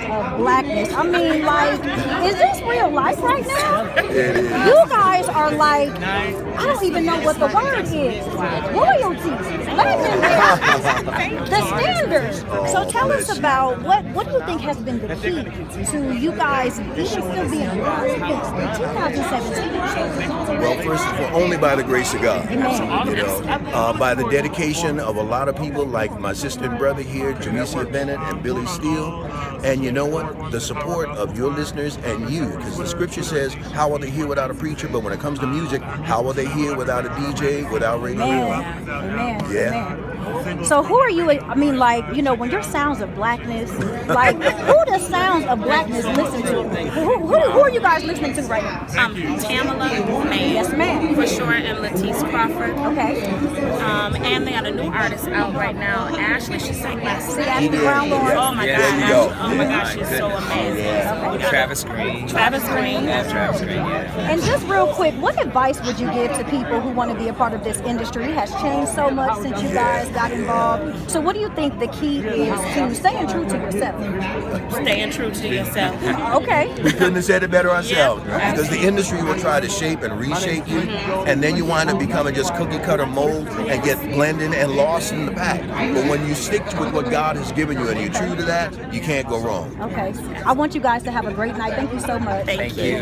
of Blackness. I mean, like, is this real life right now? It is. You guys are like, I don't even know what the word is. Royalties. Legendary. The standard. So tell us about what do you think has been the key to you guys even still being alive in 2017? Well, first of all, only by the grace of God. Amen. You know, by the dedication of a lot of people like my sister and brother here, Jamicia Bennett and Billy Steele. And you know what? The support of your listeners and you, because the scripture says, how will they hear without a preacher? But when it comes to music, how will they hear without a DJ, without radio? Amen. Amen. Yeah. Amen. So who are you? I mean, like, you know, when your Sounds of Blackness, like, who does Sounds of Blackness listen to? Who are you guys listening to right now? Tamala May. Yes, ma'am. For sure, and Latisse Crawford. Okay. And they got a new artist out right now, Ashley. She sang last See Ashley Brown Lawrence. Oh my There God. you go. Oh my gosh, she's so amazing. Okay. Travis Green. Travis Green. Yeah, Travis Green, yeah. And just real quick, what advice would you give to people who want to be a part of this industry? It has changed so much since you guys got involved. So what do you think the key is to staying true to yourself? Staying true to yourself. Okay. We couldn't have said it better ourselves. Yeah. Because the industry will try to shape and reshape you, and then you wind up becoming just cookie cutter mold and get blended and lost in the pack. But when you stick with what God has given you and you're true to that, you can't go wrong. Okay. I want you guys to have a great night. Thank you so much. Thank you.